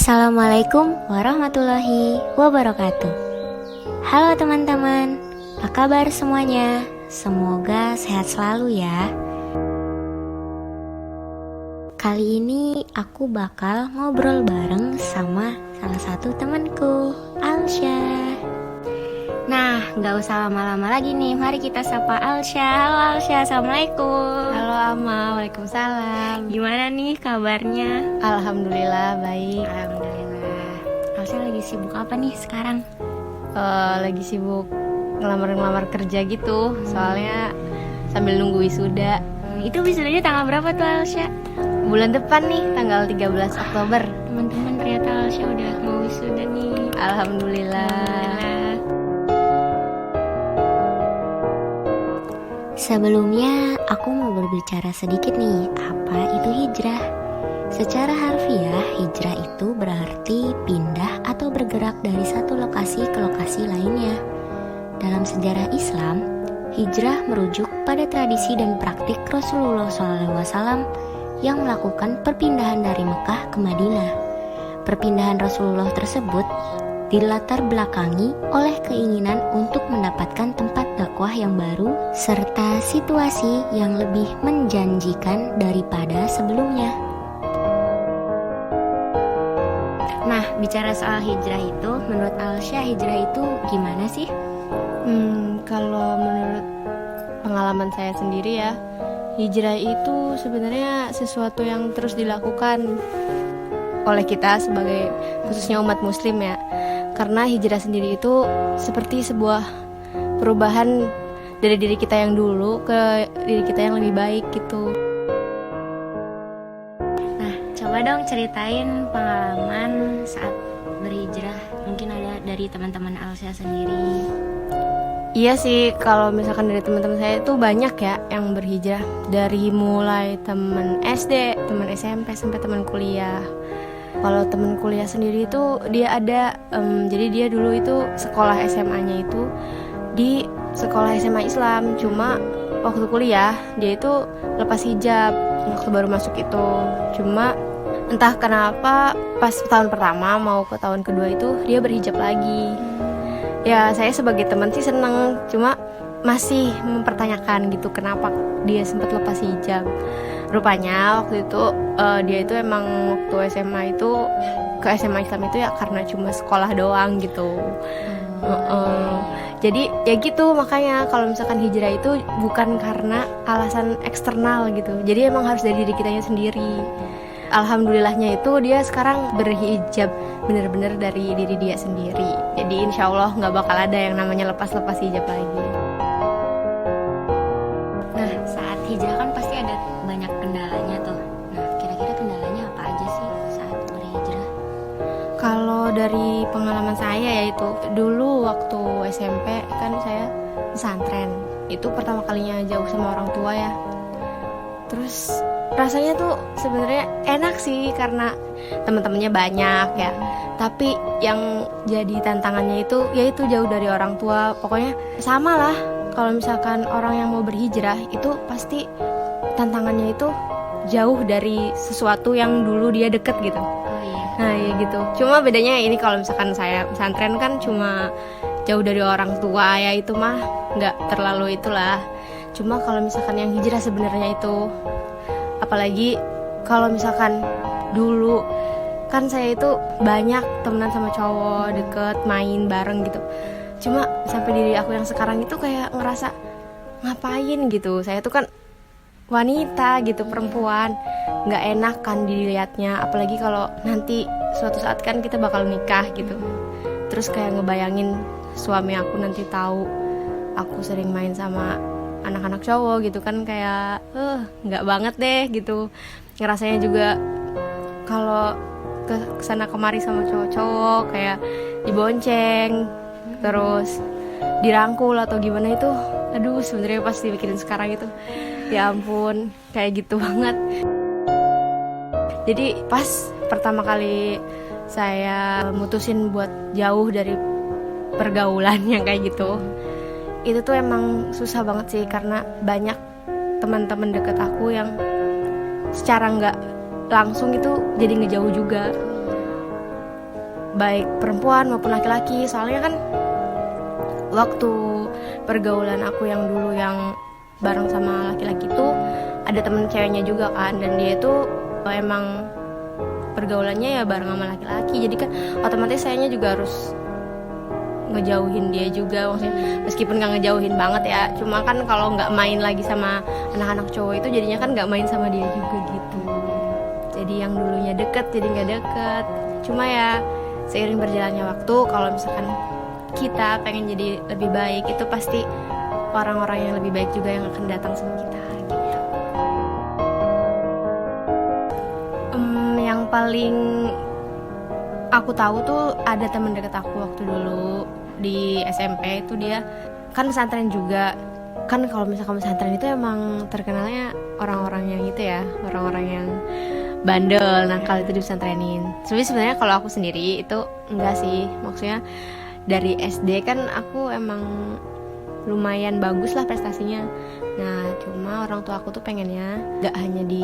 Assalamualaikum warahmatullahi wabarakatuh. Halo teman-teman, apa kabar semuanya? Semoga sehat selalu ya. Kali ini aku bakal ngobrol bareng sama salah satu temanku, Alsya. Nah, gak usah lama-lama lagi nih, mari kita sapa Alsya. Halo Alsya, Assalamualaikum. Halo Ama, Waalaikumsalam. Gimana nih kabarnya? Alhamdulillah baik. Alhamdulillah. Alsya lagi sibuk apa nih sekarang? Lagi sibuk ngelamar kerja gitu. Soalnya sambil nunggu wisuda. Itu wisudanya tanggal berapa tuh Alsya? Bulan depan nih, tanggal 13 Oktober. Teman-teman, ternyata Alsya udah mau wisuda nih. Alhamdulillah. Sebelumnya, aku mau berbicara sedikit nih, apa itu hijrah? Secara harfiah, hijrah itu berarti pindah atau bergerak dari satu lokasi ke lokasi lainnya. Dalam sejarah Islam, hijrah merujuk pada tradisi dan praktik Rasulullah SAW yang melakukan perpindahan dari Mekah ke Madinah. Perpindahan Rasulullah tersebut dilatar belakangi oleh keinginan untuk mendapatkan tempat dakwah yang baru serta situasi yang lebih menjanjikan daripada sebelumnya. Nah, bicara soal hijrah itu, menurut Alsya hijrah itu gimana sih? Kalau menurut pengalaman saya sendiri ya, hijrah itu sebenarnya sesuatu yang terus dilakukan oleh kita sebagai khususnya umat muslim ya. Karena hijrah sendiri itu seperti sebuah perubahan dari diri kita yang dulu ke diri kita yang lebih baik gitu. Nah, coba dong ceritain pengalaman saat berhijrah. Mungkin ada dari teman-teman Alsya sendiri. Iya sih, kalau misalkan dari teman-teman saya itu banyak ya yang berhijrah. Dari mulai teman SD, teman SMP, sampai teman kuliah. Kalau temen kuliah sendiri itu dia ada, jadi dia dulu itu sekolah SMA-nya itu di sekolah SMA Islam. Cuma waktu kuliah dia itu lepas hijab waktu baru masuk itu. Cuma entah kenapa pas tahun pertama mau ke tahun kedua itu dia berhijab lagi. Ya saya sebagai teman sih seneng, cuma masih mempertanyakan gitu kenapa dia sempat lepas hijab. Rupanya waktu itu dia itu emang waktu SMA itu ke SMA Islam itu ya karena cuma sekolah doang gitu. Jadi ya gitu, makanya kalau misalkan hijrah itu bukan karena alasan eksternal gitu. Jadi emang harus dari diri kitanya sendiri. Alhamdulillahnya itu dia sekarang berhijab bener-bener dari diri dia sendiri. Jadi insya Allah gak bakal ada yang namanya lepas-lepas hijab lagi. Nah, saat hijrah kan pasti ada banyak kendalanya tuh. Nah, kira-kira kendalanya apa aja sih saat berhijrah? Kalau dari pengalaman saya ya itu dulu waktu SMP kan saya pesantren. Itu pertama kalinya jauh sama orang tua ya. Terus rasanya tuh sebenarnya enak sih karena teman-temannya banyak ya. Tapi yang jadi tantangannya itu yaitu jauh dari orang tua. Pokoknya sama lah. Kalau misalkan orang yang mau berhijrah itu pasti tantangannya itu jauh dari sesuatu yang dulu dia deket gitu. Oh iya. Nah ya gitu. Cuma bedanya ini kalau misalkan saya pesantren kan cuma jauh dari orang tua ya, itu mah nggak terlalu itulah. Cuma kalau misalkan yang hijrah sebenarnya itu, apalagi kalau misalkan dulu kan saya itu banyak temenan sama cowok, deket, main bareng gitu. Cuma sampai diri aku yang sekarang itu kayak ngerasa ngapain gitu. Saya tuh kan wanita gitu, perempuan, nggak enak kan dilihatnya. Apalagi kalau nanti suatu saat kan kita bakal nikah gitu. Terus kayak ngebayangin suami aku nanti tahu aku sering main sama anak-anak cowok gitu kan, kayak nggak banget deh gitu. Ngerasanya juga kalau kesana kemari sama cowok-cowok kayak dibonceng, terus dirangkul atau gimana itu, aduh sebenarnya pas dipikirin sekarang itu ya ampun kayak gitu banget. Jadi pas pertama kali saya mutusin buat jauh dari pergaulan yang kayak gitu, itu tuh emang susah banget sih karena banyak teman-teman deket aku yang secara nggak langsung itu jadi ngejauh juga. baik perempuan maupun laki-laki. Soalnya kan waktu pergaulan aku yang dulu yang bareng sama laki-laki tuh ada temen ceweknya juga kan, dan dia itu emang pergaulannya ya bareng sama laki-laki, jadi kan otomatis sayanya juga harus ngejauhin dia juga, maksudnya meskipun nggak ngejauhin banget ya, cuma kan kalau nggak main lagi sama anak-anak cowok itu jadinya kan nggak main sama dia juga gitu. Jadi yang dulunya deket jadi nggak deket. Cuma ya seiring berjalannya waktu, kalau misalkan kita pengen jadi lebih baik, itu pasti orang-orang yang lebih baik juga yang akan datang sama kita gitu. Yang paling aku tahu tuh ada teman dekat aku waktu dulu di SMP itu, dia kan pesantren juga. Kan kalau misalkan pesantren itu emang terkenalnya orang-orang yang gitu ya, orang-orang yang bandel, nakal itu di pesantrenin. Sebenarnya kalau aku sendiri itu enggak sih, maksudnya dari SD kan aku emang lumayan bagus lah prestasinya. Nah cuma orang tua aku tuh pengennya gak hanya di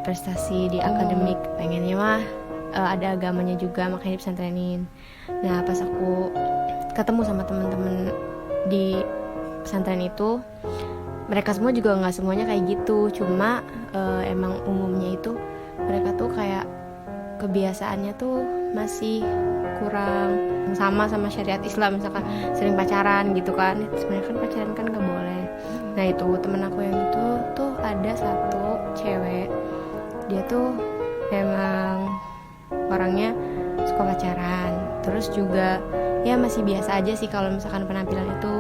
prestasi di akademik, pengennya mah ada agamanya juga, makanya dipesantrenin. Nah pas aku ketemu sama teman-teman di pesantren itu, mereka semua juga nggak semuanya kayak gitu, cuma emang umumnya itu mereka tuh kayak kebiasaannya tuh masih kurang sama syariat Islam, misalkan sering pacaran gitu kan. Sebenarnya kan pacaran kan nggak boleh. Nah itu temen aku yang itu tuh ada satu cewek, dia tuh emang orangnya suka pacaran, terus juga ya masih biasa aja sih kalau misalkan penampilan itu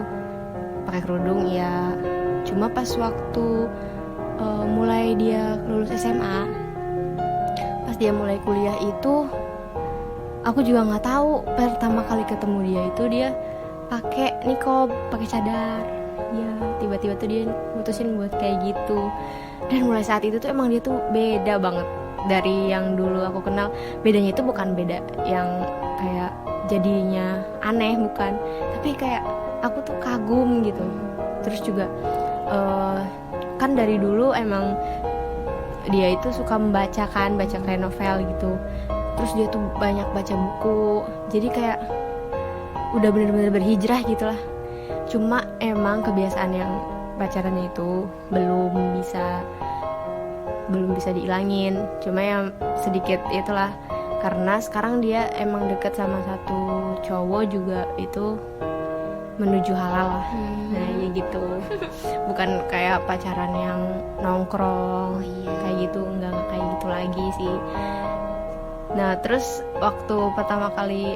pakai kerudung ya. Cuma pas waktu mulai dia lulus SMA, pas dia mulai kuliah itu, aku juga nggak tahu pertama kali ketemu dia itu dia pakai niqab, pakai cadar. Ya tiba-tiba tuh dia mutusin buat kayak gitu. Dan mulai saat itu tuh emang dia tuh beda banget dari yang dulu aku kenal. Bedanya itu bukan beda yang kayak jadinya aneh, bukan, tapi kayak aku tuh kagum gitu. Terus juga kan dari dulu emang dia itu suka baca kayak novel gitu. Terus dia tuh banyak baca buku, jadi kayak udah bener-bener berhijrah gitu lah. Cuma emang kebiasaan yang pacarannya itu belum bisa dihilangin. Cuma yang sedikit itulah, karena sekarang dia emang deket sama satu cowok juga, itu menuju halal lah. Nah ya gitu, bukan kayak pacaran yang nongkrong kayak gitu, enggak kayak gitu lagi sih. Nah terus waktu pertama kali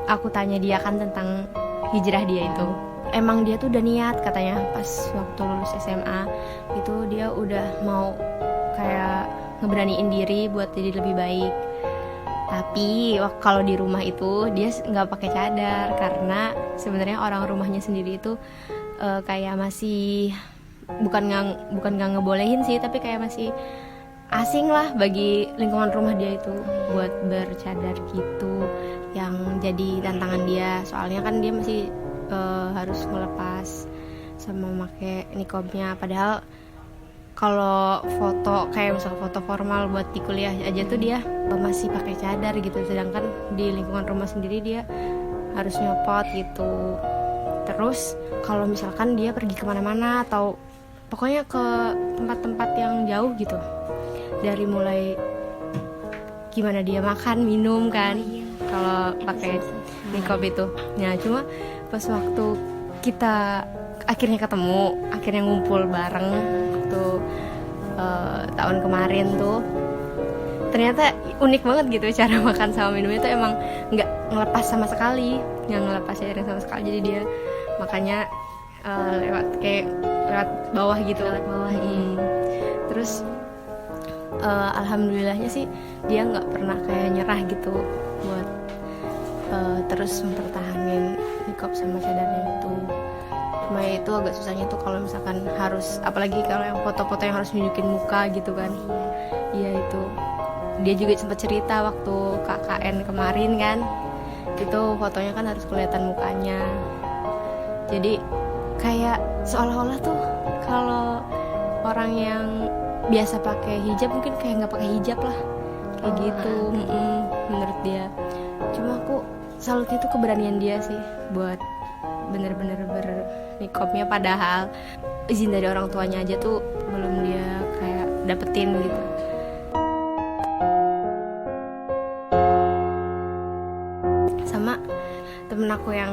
aku tanya dia kan tentang hijrah dia itu, emang dia tuh udah niat katanya pas waktu lulus SMA itu dia udah mau kayak ngeberaniin diri buat jadi lebih baik. Tapi kalau di rumah itu dia nggak pakai cadar, karena sebenarnya orang rumahnya sendiri itu kayak masih bukan nggak ngebolehin sih, tapi kayak masih asing lah bagi lingkungan rumah dia itu buat bercadar gitu. Yang jadi tantangan dia, soalnya kan dia masih harus melepas sama pakai niqabnya. Padahal kalau foto kayak misalnya foto formal buat di kuliah aja tuh dia masih pakai cadar gitu, sedangkan di lingkungan rumah sendiri dia harus nyopot gitu. Terus kalau misalkan dia pergi kemana-mana atau pokoknya ke tempat-tempat yang jauh gitu, dari mulai gimana dia makan minum kan kalau pakai niqab itu. Nah cuma pas waktu kita akhirnya ketemu, akhirnya ngumpul bareng tuh tahun kemarin tuh, ternyata unik banget gitu cara makan sama minumnya tuh, emang nggak ngelepas sama sekali, nggak ngelepas sharing sama sekali. Jadi dia makannya lewat bawah gitu, Terus alhamdulillahnya sih dia nggak pernah kayak nyerah gitu buat terus mempertahankan niqab sama cadarnya itu. Cuma itu agak susahnya tuh kalau misalkan harus, apalagi kalau yang foto-foto yang harus nunjukin muka gitu kan. Iya itu dia juga sempat cerita waktu KKN kemarin kan, itu fotonya kan harus kelihatan mukanya. Jadi kayak seolah-olah tuh kalau orang yang biasa pakai hijab mungkin kayak nggak pakai hijab lah, kayak gitu menurut dia. Cuma aku salutnya tuh keberanian dia sih buat bener-bener bernikopnya, padahal izin dari orang tuanya aja tuh belum dia kayak dapetin gitu. Sama temen aku yang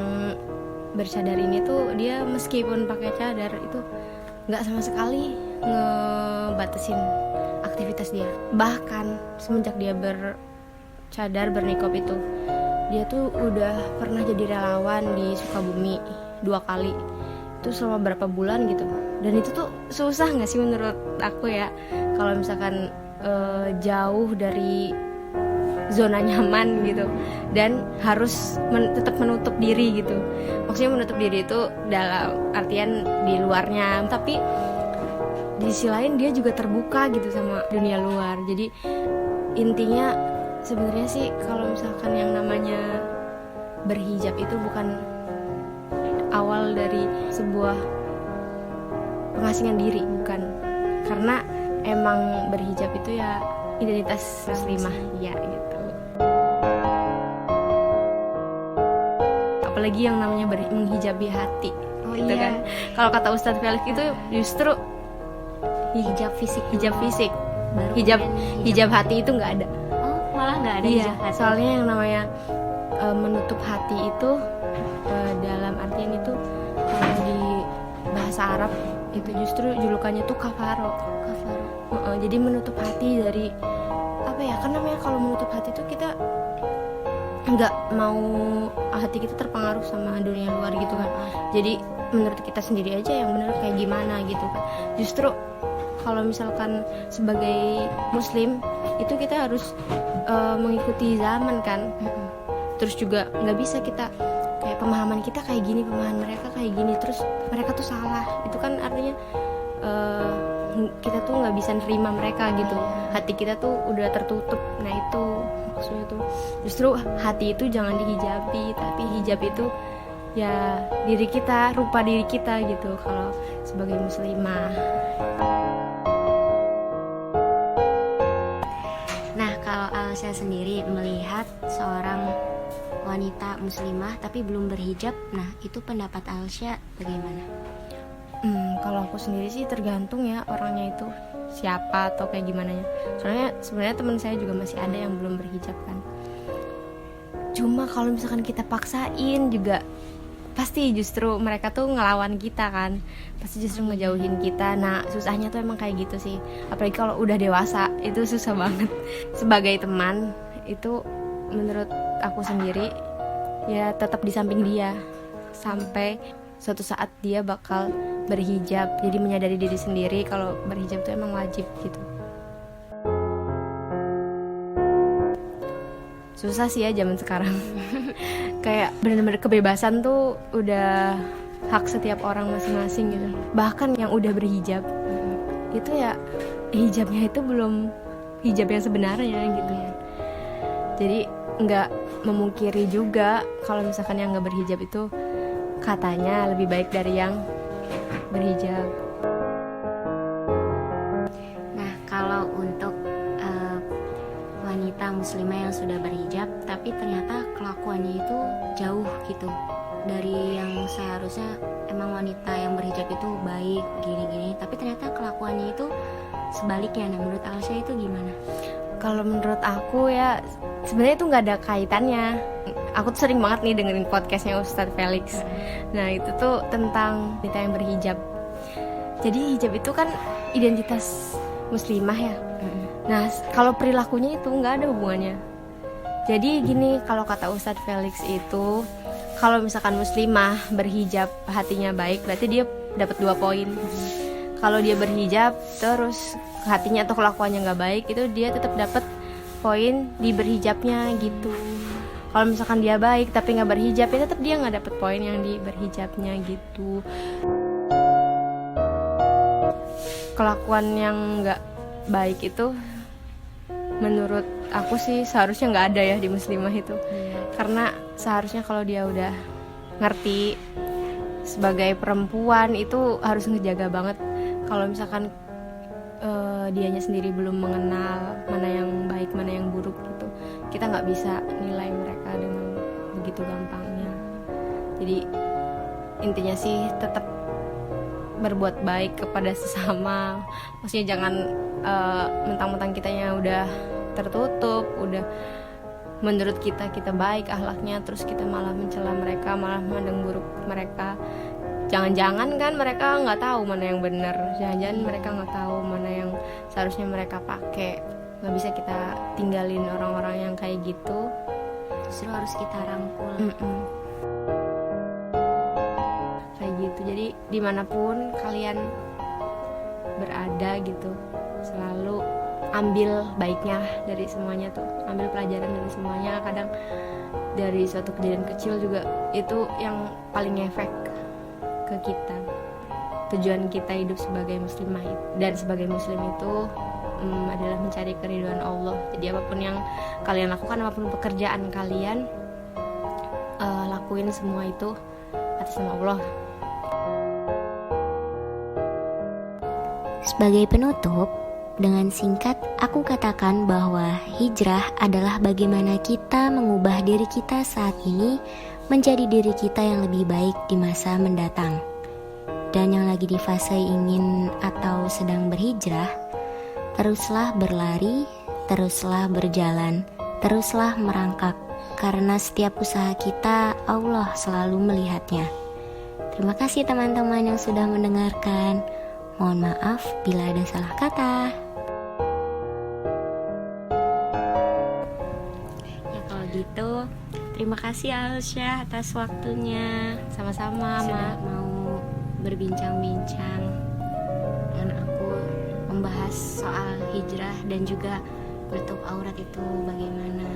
bercadar ini tuh, dia meskipun pakai cadar itu nggak sama sekali ngebatasin aktivitas dia. Bahkan semenjak dia bercadar, bernikop itu, dia tuh udah pernah jadi relawan di Sukabumi 2 kali. Itu selama berapa bulan gitu. Dan itu tuh susah nggak sih menurut aku ya, kalau misalkan jauh dari zona nyaman gitu, dan harus tetap menutup diri gitu. Maksudnya menutup diri itu dalam artian di luarnya, tapi di sisi lain dia juga terbuka gitu sama dunia luar. Jadi intinya sebenarnya sih kalau misalkan yang namanya berhijab itu bukan awal dari sebuah pengasingan diri, bukan. Karena emang berhijab itu ya identitas muslimah ya gitu. Apalagi yang namanya menghijabi hati, gitu kan. Kalau kata Ustadz Felix itu justru hijab fisik. Baru Hijab hati itu nggak ada. Oh, malah nggak ada hijab hati. Soalnya yang namanya menutup hati itu dalam artian itu di bahasa Arab itu justru julukannya tuh kafaro. Jadi menutup hati dari apa ya? Kan namanya kalau menutup hati itu kita nggak mau hati kita terpengaruh sama dunia luar gitu kan. Jadi menurut kita sendiri aja yang benar kayak gimana gitu kan. Justru kalau misalkan sebagai muslim itu kita harus mengikuti zaman kan. Terus juga nggak bisa kita kayak pemahaman kita kayak gini, pemahaman mereka kayak gini, terus mereka tuh salah. Itu kan artinya kita tuh nggak bisa nerima mereka gitu. Hati kita tuh udah tertutup. Nah itu maksudnya tuh, justru hati itu jangan dihijabi, tapi hijab itu ya diri kita, rupa diri kita gitu kalau sebagai muslimah. Nah, kalau Alsya sendiri melihat seorang wanita muslimah tapi belum berhijab, nah itu pendapat Alsya bagaimana? Kalau aku sendiri sih tergantung ya orangnya itu siapa atau kayak gimana ya. Soalnya sebenarnya teman saya juga masih ada yang belum berhijab kan. Cuma kalau misalkan kita paksain juga pasti justru mereka tuh ngelawan kita kan. Pasti justru ngejauhin kita. Nah, susahnya tuh emang kayak gitu sih. Apalagi kalau udah dewasa itu susah banget. Sebagai teman itu menurut aku sendiri ya tetap di samping dia sampai suatu saat dia bakal berhijab. Jadi menyadari diri sendiri kalau berhijab itu emang wajib gitu. Susah sih ya zaman sekarang. Kayak benar-benar kebebasan tuh udah hak setiap orang masing-masing gitu. Bahkan yang udah berhijab itu ya hijabnya itu belum hijab yang sebenarnya gitu ya. Jadi nggak memungkiri juga kalau misalkan yang nggak berhijab itu katanya lebih baik dari yang berhijab. Nah, kalau untuk wanita muslimah yang sudah berhijab tapi ternyata kelakuannya itu jauh gitu dari yang seharusnya, emang wanita yang berhijab itu baik gini-gini, tapi ternyata kelakuannya itu sebaliknya. Nah, menurut Alsya itu gimana? Kalau menurut aku ya sebenarnya itu nggak ada kaitannya. Aku tuh sering banget nih dengerin podcastnya Ustadz Felix. Nah itu tuh tentang wanita yang berhijab. Jadi hijab itu kan identitas muslimah ya. Nah kalau perilakunya itu nggak ada hubungannya. Jadi gini, kalau kata Ustadz Felix itu, kalau misalkan muslimah berhijab hatinya baik, berarti dia dapat 2 poin. Kalau dia berhijab terus hatinya atau kelakuannya nggak baik, itu dia tetap dapat poin di berhijabnya gitu. Kalau misalkan dia baik tapi nggak berhijab, ya tetap dia nggak dapet poin yang di berhijabnya gitu. Kelakuan yang nggak baik itu menurut aku sih seharusnya nggak ada ya di muslimah itu. Karena seharusnya kalau dia udah ngerti sebagai perempuan itu harus ngejaga banget. Kalau misalkan dianya sendiri belum mengenal mana yang baik mana yang buruk gitu, kita nggak bisa nilai mereka dengan begitu. gitu gampangnya. Jadi intinya sih tetap berbuat baik kepada sesama. Maksudnya jangan mentang-mentang kitanya udah tertutup, udah menurut kita baik akhlaknya, terus kita malah mencela mereka, malah memandang buruk mereka. Jangan-jangan kan mereka nggak tahu mana yang benar, jangan-jangan mereka nggak tahu mana yang seharusnya mereka pakai. Nggak bisa kita tinggalin orang-orang yang kayak gitu, Justru harus kita rangkul. kayak gitu. Jadi dimanapun kalian berada gitu, selalu ambil baiknya dari semuanya tuh, ambil pelajaran dari semuanya. Kadang dari suatu kejadian kecil juga itu yang paling efek ke kita. Tujuan kita hidup sebagai muslimah dan sebagai muslim itu adalah mencari keridhaan Allah. Jadi apapun yang kalian lakukan, apapun pekerjaan kalian, lakuin semua itu atas nama Allah. Sebagai penutup, dengan singkat aku katakan bahwa hijrah adalah bagaimana kita mengubah diri kita saat ini menjadi diri kita yang lebih baik di masa mendatang. Dan yang lagi di fase ingin atau sedang berhijrah, teruslah berlari, teruslah berjalan, teruslah merangkak, karena setiap usaha kita Allah selalu melihatnya. Terima kasih teman-teman yang sudah mendengarkan. Mohon maaf bila ada salah kata. Ya kalau gitu, terima kasih Alsya atas waktunya. Sama-sama, Sudah Ma. mau berbincang-bincang dengan aku, membahas soal hijrah dan juga menutup aurat itu bagaimana,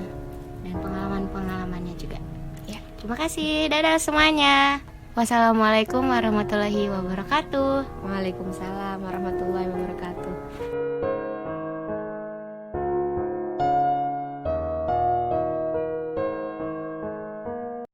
dan pengalaman-pengalamannya juga. Ya, terima kasih. Dadah semuanya. Wassalamualaikum warahmatullahi wabarakatuh. Waalaikumsalam warahmatullahi wabarakatuh.